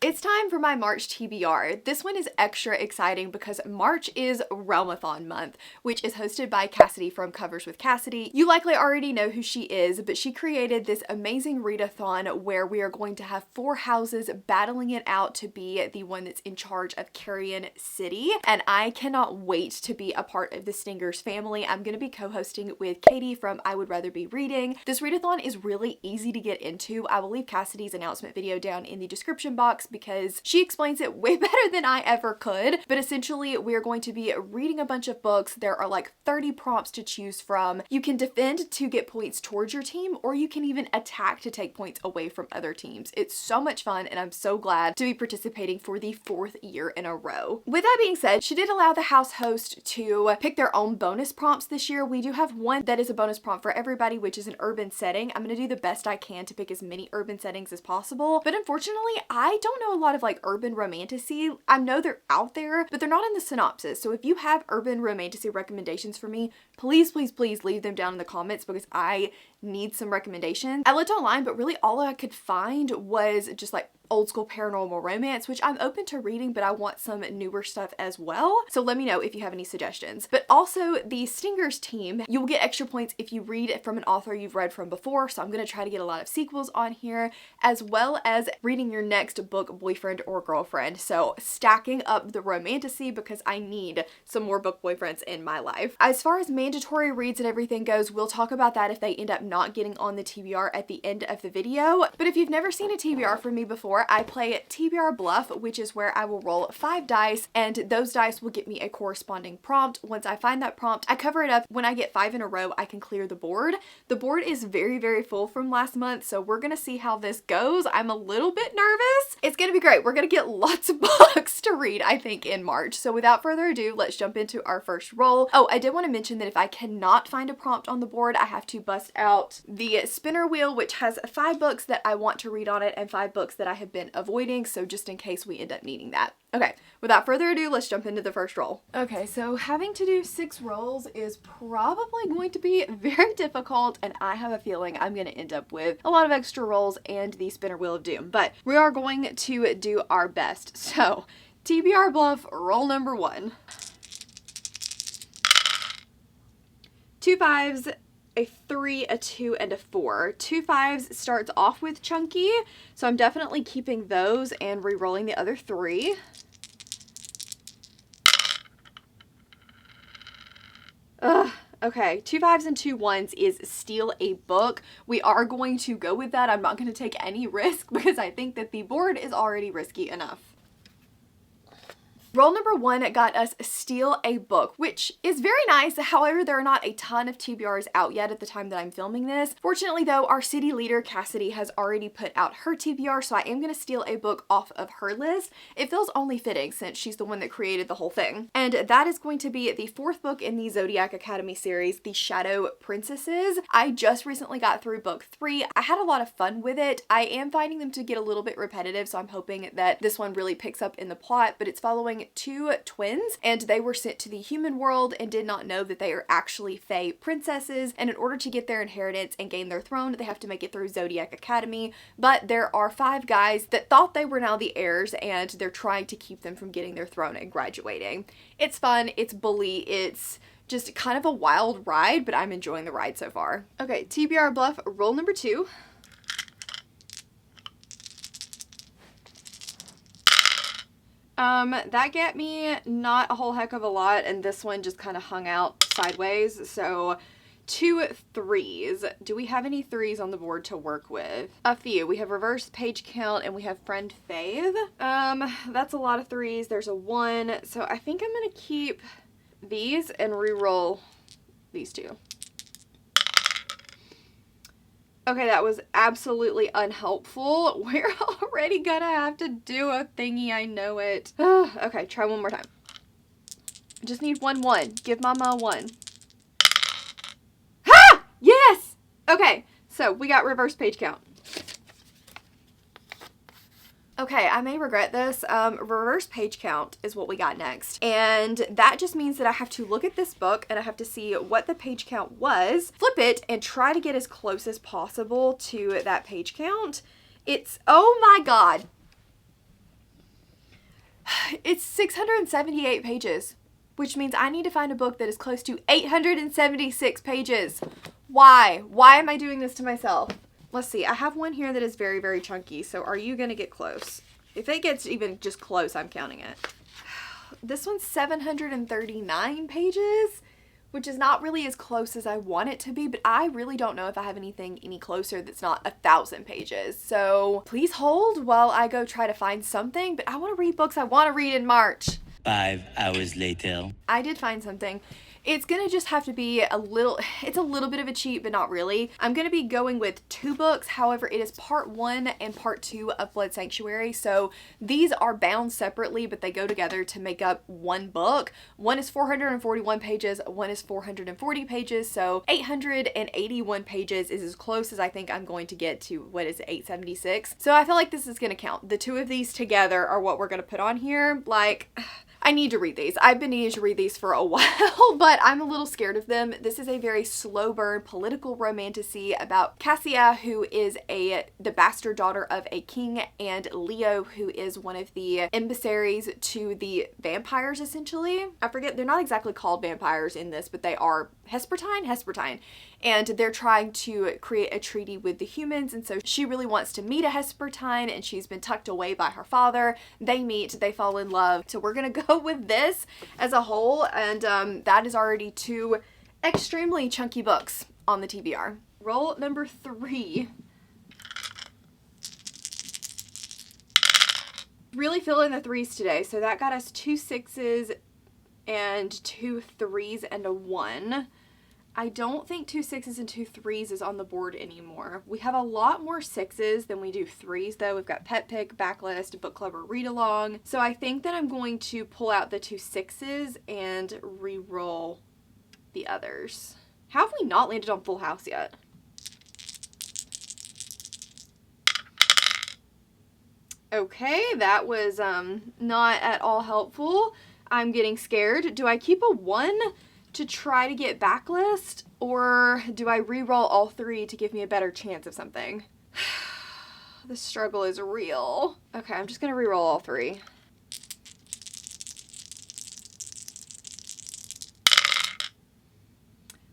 It's time for my March TBR. This one is extra exciting because March is Realmathon month, which is hosted by Cassidy from Covers with Cassidy. You likely already know who she is, but she created this amazing readathon where we are going to have 4 houses battling it out to be the one that's in charge of Carrion City, and I cannot wait to be a part of the Stingers family. I'm going to be co-hosting with Katie from I Would Rather Be Reading. This readathon is really easy to get into. I will leave Cassidy's announcement video down in the description box because she explains it way better than I ever could. But essentially, we're going to be reading a bunch of books. There are like 30 prompts to choose from. You can defend to get points towards your team, or you can even attack to take points away from other teams. It's so much fun, and I'm so glad to be participating for the 4th year in a row. With that being said, she did allow the house host to pick their own bonus prompts this year. We do have one that is a bonus prompt for everybody, which is an urban setting. I'm going to do the best I can to pick as many urban settings as possible, but unfortunately, I don't know a lot of like urban romantasy. I know they're out there, but they're not in the synopsis. So if you have urban romantasy recommendations for me, please leave them down in the comments because I need some recommendations. I looked online, but really all I could find was just like old school paranormal romance, which I'm open to reading, but I want some newer stuff as well. So let me know if you have any suggestions. But also the Stingers team, you will get extra points if you read from an author you've read from before. So I'm going to try to get a lot of sequels on here, as well as reading your next book boyfriend or girlfriend. So stacking up the romantasy because I need some more book boyfriends in my life. As far as mandatory reads and everything goes, we'll talk about that if they end up not getting on the TBR at the end of the video. But if you've never seen a TBR from me before, I play TBR Bluff, which is where I will roll 5 dice and those dice will get me a corresponding prompt. Once I find that prompt, I cover it up. When I get 5 in a row, I can clear the board. The board is very full from last month, so we're gonna see how this goes. I'm a little bit nervous. It's gonna be great. We're gonna get lots of books to read, I think, in March. So without further ado, let's jump into our first roll. Oh, I did want to mention that if I cannot find a prompt on the board, I have to bust out the spinner wheel, which has 5 books that I want to read on it and 5 books that I have been avoiding, so just in case we end up needing that. Okay, without further ado, let's jump into the first roll. Okay, so having to do 6 rolls is probably going to be very difficult, and I have a feeling I'm going to end up with a lot of extra rolls and the spinner wheel of doom, but we are going to do our best. So, TBR Bluff, roll number 1. 2 5s, a 3, a 2, and a 4. 2 5s starts off with chunky, so I'm definitely keeping those and re-rolling the other 3. Okay, 2 5s and 2 1s is steal a book. We are going to go with that. I'm not going to take any risk because I think that the board is already risky enough. Roll number 1 got us steal a book, which is very nice. However, there are not a ton of TBRs out yet at the time that I'm filming this. Fortunately though, our city leader Cassidy has already put out her TBR, so I am going to steal a book off of her list. It feels only fitting since she's the one that created the whole thing. And that is going to be the 4th book in the Zodiac Academy series, The Shadow Princesses. I just recently got through book 3. I had a lot of fun with it. I am finding them to get a little bit repetitive, so I'm hoping that this one really picks up in the plot, but it's following 2 twins, and they were sent to the human world and did not know that they are actually fae princesses, and in order to get their inheritance and gain their throne, they have to make it through Zodiac Academy. But there are 5 guys that thought they were now the heirs, and they're trying to keep them from getting their throne and graduating. It's fun, it's bully, it's just kind of a wild ride, but I'm enjoying the ride so far. Okay, TBR Bluff, roll number 2. That get me not a whole heck of a lot, and this one just kind of hung out sideways, so 2 3s. Do we have any 3s on the board to work with? A few. We have reverse page count and we have friend fave. That's a lot of 3s. There's a 1, so I think I'm gonna keep these and re-roll these 2. Okay, that was absolutely unhelpful. We're already gonna have to do a thingy, I know it. Okay, try one more time. Just need 1 1. Give mama a 1. Ha! Yes! Okay, so we got reverse page count. Okay, I may regret this. Reverse page count is what we got next. And that just means that I have to look at this book and I have to see what the page count was, flip it, and try to get as close as possible to that page count. It's, oh my god. It's 678 pages, which means I need to find a book that is close to 876 pages. Why? Why am I doing this to myself? Let's see. I have one here that is very, very chunky. So are you going to get close? If it gets even just close, I'm counting it. This one's 739 pages, which is not really as close as I want it to be, but I really don't know if I have anything any closer that's not 1,000 pages. So please hold while I go try to find something, but I want to read books I want to read in March. 5 hours later. I did find something. It's gonna just have to be it's a little bit of a cheat, but not really. I'm gonna be going with 2 books. However, it is part 1 and part 2 of Blood Sanctuary. So these are bound separately, but they go together to make up one book. One is 441 pages, one is 440 pages. So 881 pages is as close as I think I'm going to get to, what is it, 876. So I feel like this is gonna count. The 2 of these together are what we're gonna put on here. Like, I need to read these. I've been needing to read these for a while, but I'm a little scared of them. This is a very slow burn political romantasy about Cassia, who is the bastard daughter of a king, and Leo, who is one of the emissaries to the vampires, essentially. I forget, they're not exactly called vampires in this, but they are Hespertine. And they're trying to create a treaty with the humans, and so she really wants to meet a Hespertine, and she's been tucked away by her father. They meet, they fall in love. So we're gonna go with this as a whole, and that is already 2 extremely chunky books on the TBR. Roll number 3. Really feeling the 3s today, so that got us 2 6s and 2 3s and a 1. I don't think 2 6s and 2 3s is on the board anymore. We have a lot more 6s than we do 3s though. We've got Pet Pick, Backlist, Book Club, or Read Along. So I think that I'm going to pull out the 2 6s and re-roll the others. How have we not landed on Full House yet? Okay, that was not at all helpful. I'm getting scared. Do I keep a 1 to try to get Backlist, or do I re-roll all 3 to give me a better chance of something? The struggle is real. Okay, I'm just gonna re-roll all 3.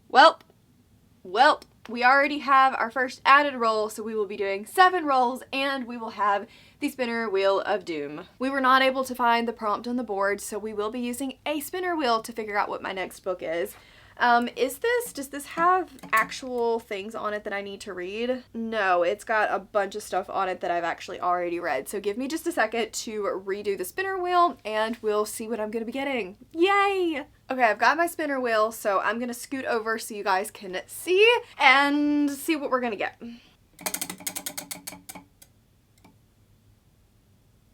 Welp, we already have our first added roll, so we will be doing 7 rolls, and we will have the spinner wheel of doom. We were not able to find the prompt on the board, so we will be using a spinner wheel to figure out what my next book is. Does this have actual things on it that I need to read? No, it's got a bunch of stuff on it that I've actually already read. So give me just a second to redo the spinner wheel, and we'll see what I'm gonna be getting. Yay! Okay, I've got my spinner wheel, so I'm gonna scoot over so you guys can see and see what we're gonna get.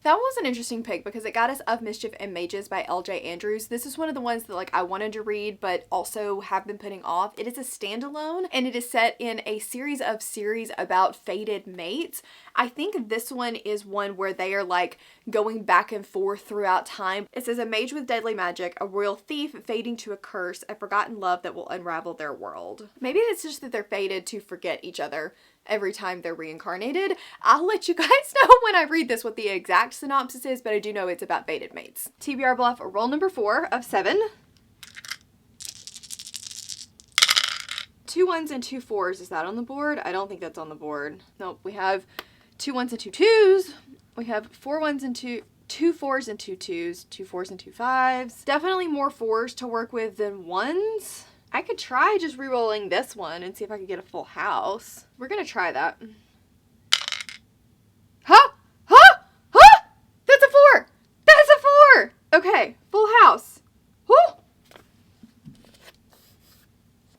That was an interesting pick because it got us Of Mischief and Mages by L.J. Andrews. This is one of the ones that like I wanted to read but also have been putting off. It is a standalone and it is set in a series about fated mates. I think this one is one where they are like going back and forth throughout time. It says a mage with deadly magic, a royal thief fating to a curse, a forgotten love that will unravel their world. Maybe it's just that they're fated to forget each other every time they're reincarnated. I'll let you guys know when I read this what the exact synopsis is, but I do know it's about fated mates. TBR Bluff, roll number 4 of 7. 2 1s and 2 4s. Is that on the board? I don't think that's on the board. Nope, we have 2 1s and 2 2s. We have 4 1s and 2 4s and 2 2s, 2 4s and 2 5s. Definitely more 4s to work with than 1s. I could try just re-rolling this one and see if I could get a full house. We're gonna try that. Huh? Huh? Huh? That's a 4! That's a 4! Okay, full house. Woo!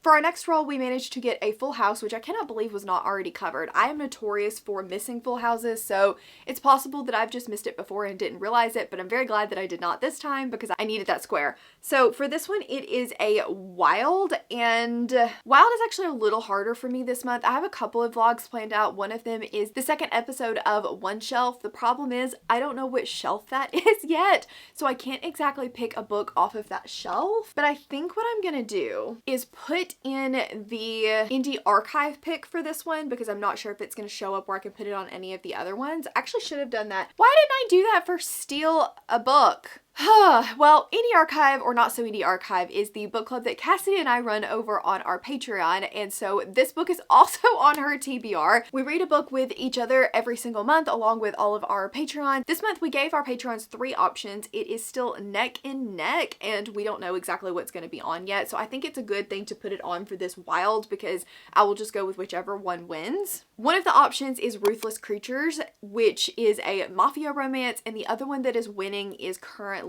For our next roll, we managed to get a full house, which I cannot believe was not already covered. I am notorious for missing full houses, so it's possible that I've just missed it before and didn't realize it, but I'm very glad that I did not this time because I needed that square. So for this one, it is a wild, and wild is actually a little harder for me this month. I have a couple of vlogs planned out. One of them is the second episode of One Shelf. The problem is I don't know which shelf that is yet, so I can't exactly pick a book off of that shelf, but I think what I'm gonna do is put in the indie archive pick for this one because I'm not sure if it's going to show up where I can put it on any of the other ones. I actually should have done that. Why didn't I do that for Steal a Book? Well, Indie Archive or Not So Indie Archive is the book club that Cassidy and I run over on our Patreon, and so this book is also on her TBR. We read a book with each other every single month along with all of our Patreons. This month we gave our Patrons 3 options. It is still neck and neck, and we don't know exactly what's going to be on yet, so I think it's a good thing to put it on for this wild because I will just go with whichever one wins. One of the options is Ruthless Creatures, which is a mafia romance, and the other one that is winning is currently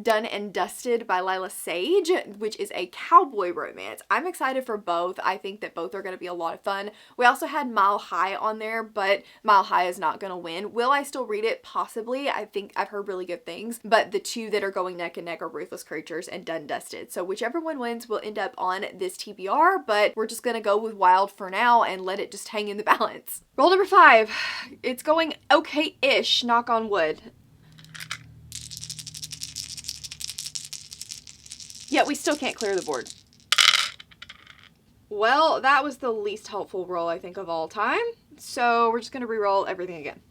Done and Dusted by Lila Sage, which is a cowboy romance. I'm excited for both. I think that both are going to be a lot of fun. We also had Mile High on there, but Mile High is not going to win. Will I still read it? Possibly. I think I've heard really good things, but the 2 that are going neck and neck are Ruthless Creatures and Done Dusted. So whichever one wins will end up on this TBR, but we're just going to go with wild for now and let it just hang in the balance. Roll number 5. It's going okay-ish, knock on wood. Yet we still can't clear the board. Well, that was the least helpful roll, I think, of all time. So we're just going to re-roll everything again.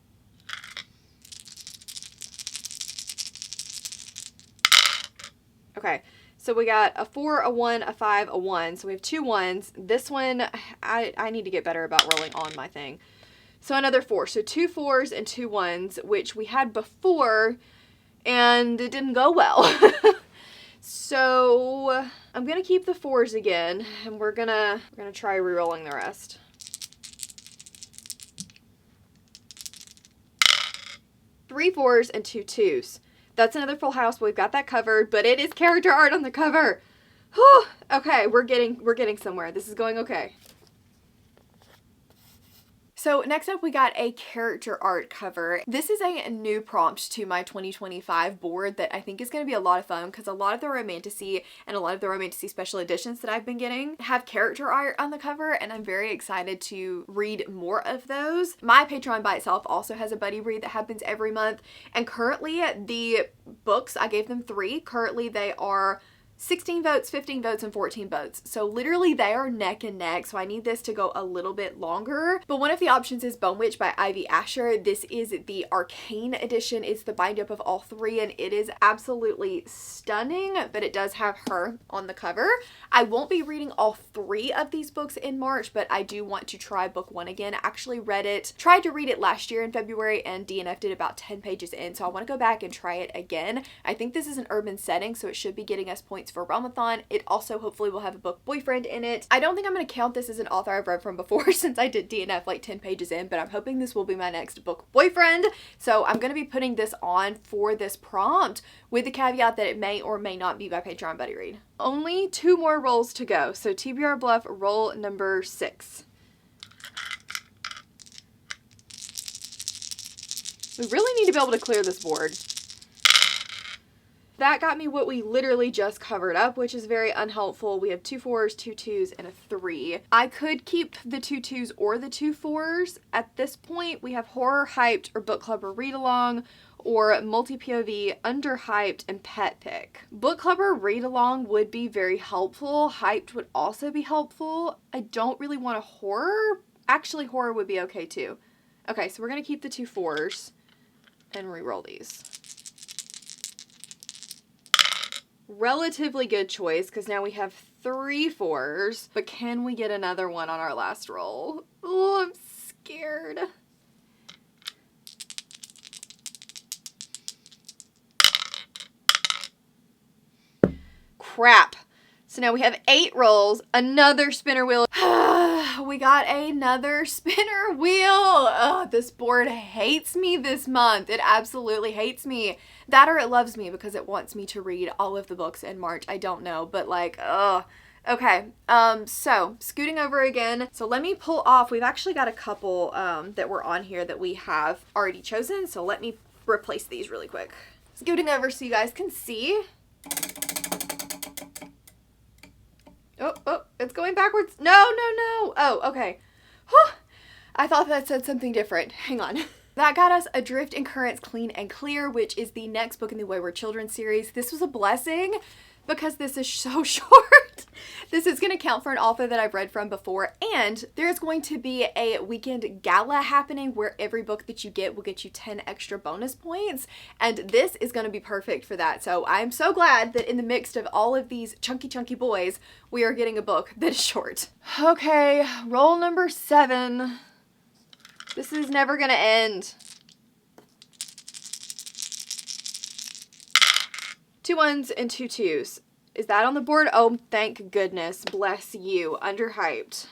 Okay, so we got a 4, a 1, a 5, a 1. So we have 2 1s. This one, I need to get better about rolling on my thing. So another 4. So 2 4s and 2 1s, which we had before, and it didn't go well. So I'm gonna keep the 4s again, and we're gonna try re-rolling the rest. Three 4s and 2 2s. That's another full house, but we've got that covered, but it is character art on the cover. Whew. Okay, we're getting somewhere. This is going okay. So next up we got a character art cover. This is a new prompt to my 2025 board that I think is going to be a lot of fun because a lot of the Romantasy and a lot of the Romantasy special editions that I've been getting have character art on the cover, and I'm very excited to read more of those. My Patreon by itself also has a buddy read that happens every month, and currently the books, I gave them 3. Currently they are 16 votes, 15 votes, and 14 votes. So literally they are neck and neck, so I need this to go a little bit longer. But one of the options is Bone Witch by Ivy Asher. This is the Arcane edition. It's the bind up of all 3, and it is absolutely stunning, but it does have her on the cover. I won't be reading all 3 of these books in March, but I do want to try book 1 again. I actually tried to read it last year in February and DNF'd it about 10 pages in, so I want to go back and try it again. I think this is an urban setting, so it should be getting us points for realmathon. It also hopefully will have a book boyfriend in it. I don't think I'm going to count this as an author I've read from before since I did DNF like 10 pages in, but I'm hoping this will be my next book boyfriend. So I'm going to be putting this on for this prompt with the caveat that it may or may not be my Patreon buddy read. Only 2 more rolls to go. So TBR Bluff roll number 6. We really need to be able to clear this board. That got me what we literally just covered up, which is very unhelpful. We have 2 4s, 2 2s, and a 3. I could keep the 2 2s or the 2 4s. At this point, we have horror hyped or book club or read along, or multi-POV, underhyped, and pet pick. Book club or read along would be very helpful. Hyped would also be helpful. I don't really want a horror. Actually, horror would be okay too. Okay, so we're gonna keep the 2 4s and re-roll these. Relatively good choice because now we have 3 4s, but can we get another one on our last roll? Oh, I'm scared. Crap. So now we have 8 rolls, another spinner wheel. We got another spinner wheel. Ugh, this board hates me this month. It absolutely hates me. That or it loves me because it wants me to read all of the books in March. I don't know, but like, ugh. Okay, so scooting over again. So let me pull off. We've actually got a couple that were on here that we have already chosen. So let me replace these really quick. Scooting over so you guys can see. Oh, it's going backwards. No. Oh, okay. Whew. I thought that said something different. Hang on. That got us Adrift in Currents Clean and Clear, which is the next book in the Wayward Children series. This was a blessing because this is so short. This is going to count for an author that I've read from before, and there's going to be a weekend gala happening where every book that you get will get you 10 extra bonus points, and this is going to be perfect for that. So I'm so glad that in the mix of all of these chunky boys, we are getting a book that is short. Okay, roll number 7. This is never going to end. 2 1s and 2 2s. Is that on the board? Oh, thank goodness. Bless you. Underhyped.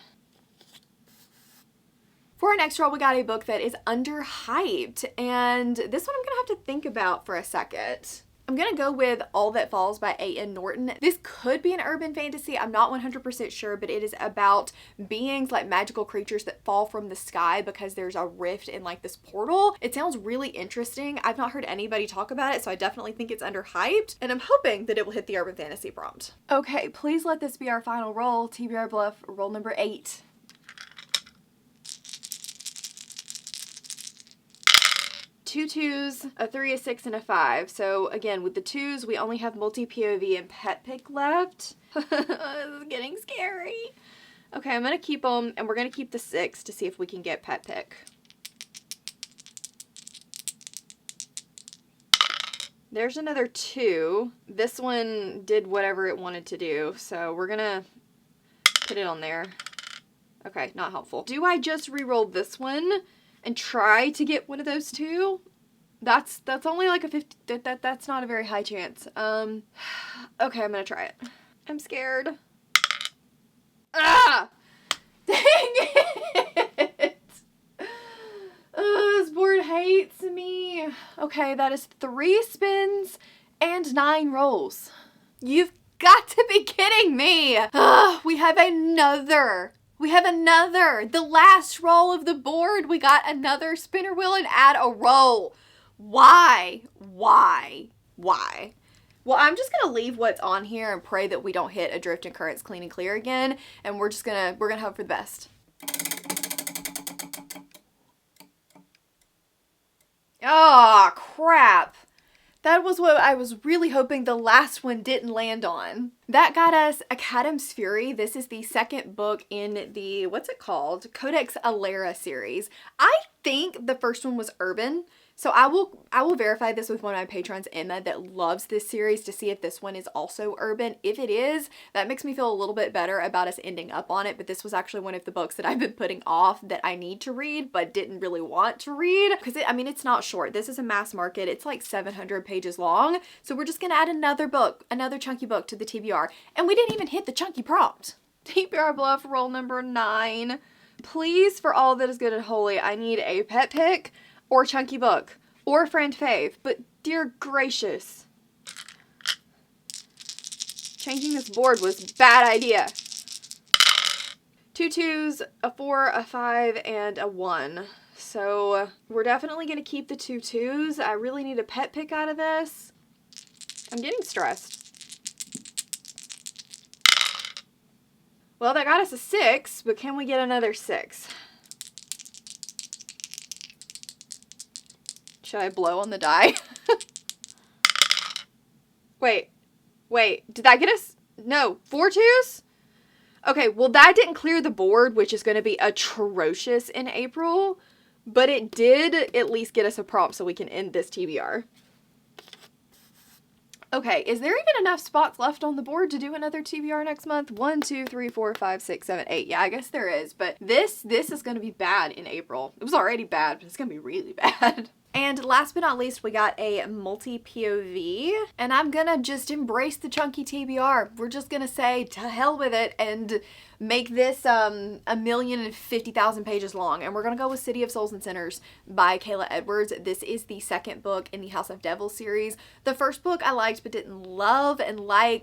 For our next roll, we got a book that is underhyped, and this one I'm gonna have to think about for a second. I'm gonna go with All That Falls by A.N. Norton. This could be an urban fantasy. I'm not 100% sure, but it is about beings, like magical creatures that fall from the sky because there's a rift in like this portal. It sounds really interesting. I've not heard anybody talk about it, so I definitely think it's underhyped, and I'm hoping that it will hit the urban fantasy prompt. Okay, please let this be our final roll. TBR Bluff, roll number 8. 2 2s, a 3, a 6, and a 5. So again, with the 2s, we only have multi-POV and pet pick left. This is getting scary. Okay, I'm gonna keep them, and we're gonna keep the 6 to see if we can get pet pick. There's another 2. This one did whatever it wanted to do, so we're gonna put it on there. Okay, not helpful. Do I just re-roll this one and try to get one of those 2? That's only like a 50, that's not a very high chance. Okay, I'm gonna try it. I'm scared. Ah! Dang it! This board hates me. Okay, that is 3 spins and 9 rolls. You've got to be kidding me. We have another. The last roll of the board. We got another spinner wheel and add a roll. Why? Well, I'm just gonna leave what's on here and pray that we don't hit Adrift and Currents Clean and Clear again, and we're gonna hope for the best. Oh, crap. That was what I was really hoping the last one didn't land on. That got us Academ's Fury. This is the second book in the, what's it called? Codex Alera series. I think the first one was urban. So I will verify this with one of my patrons, Emma, that loves this series, to see if this one is also urban. If it is, that makes me feel a little bit better about us ending up on it. But this was actually one of the books that I've been putting off that I need to read but didn't really want to read, because it's not short. This is a mass market. It's like 700 pages long. So we're just gonna add another book, another chunky book to the TBR, and we didn't even hit the chunky prompt. TBR Bluff, roll number 9. Please, for all that is good and holy, I need a pet pick or chunky book, or friend fave, but dear gracious. Changing this board was a bad idea. 2 2s, a 4, a 5, and a 1. So we're definitely gonna keep the 2 2s. I really need a pet pick out of this. I'm getting stressed. Well, that got us a 6, but can we get another 6? Should I blow on the die? Wait, did that get us? No, 4 2s? Okay, well that didn't clear the board, which is going to be atrocious in April, but it did at least get us a prompt so we can end this TBR. Okay, is there even enough spots left on the board to do another TBR next month? 1, 2, 3, 4, 5, 6, 7, 8. Yeah, I guess there is, but this is going to be bad in April. It was already bad, but it's going to be really bad. And last but not least, we got a multi-POV, and I'm gonna just embrace the chunky TBR. We're just gonna say to hell with it and make this 1,050,000 pages long, and we're gonna go with City of Souls and Sinners by Kayla Edwards. This is the second book in the House of Devils series. The first book I liked but didn't love, and I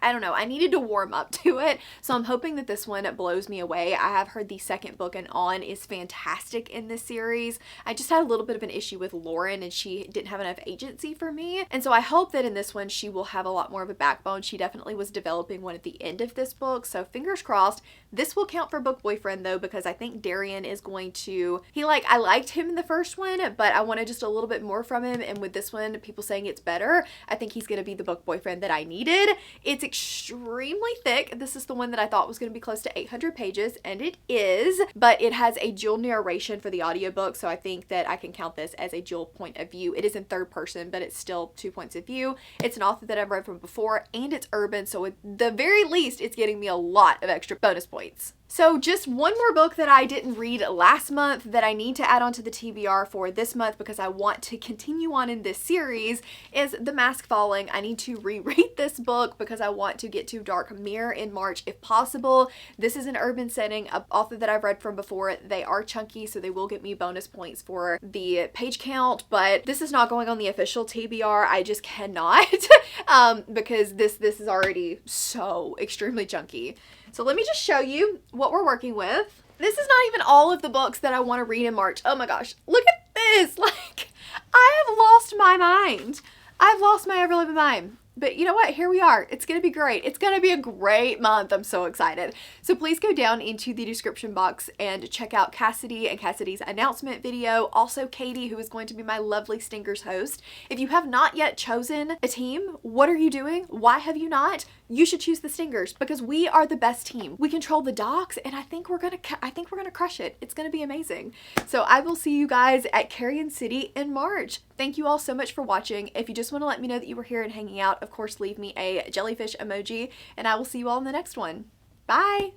don't know, I needed to warm up to it, so I'm hoping that this one blows me away. I have heard the second book and on is fantastic in this series. I just had a little bit of an issue with Lauren and she didn't have enough agency for me. And so I hope that in this one she will have a lot more of a backbone. She definitely was developing one at the end of this book, so fingers crossed. This will count for book boyfriend though, because I think Darian is going to, I liked him in the first one, but I wanted just a little bit more from him, and with this one, people saying it's better, I think he's going to be the book boyfriend that I needed. It's extremely thick. This is the one that I thought was going to be close to 800 pages, and it is, but it has a dual narration for the audiobook, so I think that I can count this as a dual point of view. It is in third person, but it's still 2 points of view. It's an author that I've read from before, and it's urban, so at the very least, it's getting me a lot of extra bonus points. So just one more book that I didn't read last month that I need to add onto the TBR for this month because I want to continue on in this series is The Mask Falling. I need to reread this book because I want to get to Dark Mirror in March if possible. This is an urban setting, an author that I've read from before. They are chunky, so they will get me bonus points for the page count, but this is not going on the official TBR. I just cannot because this is already so extremely chunky. So let me just show you what we're working with. This is not even all of the books that I want to read in March. Oh my gosh, look at this. Like, I have lost my mind. I've lost my ever-living mind. But you know what? Here we are. It's going to be great. It's going to be a great month. I'm so excited. So please go down into the description box and check out Cassidy and Cassidy's announcement video. Also Katie, who is going to be my lovely Stingers host. If you have not yet chosen a team, what are you doing? Why have you not? You should choose the Stingers because we are the best team. We control the docks, and I think we're gonna crush it. It's gonna be amazing. So I will see you guys at Carrion City in March. Thank you all so much for watching. If you just want to let me know that you were here and hanging out, of course, leave me a jellyfish emoji, and I will see you all in the next one. Bye!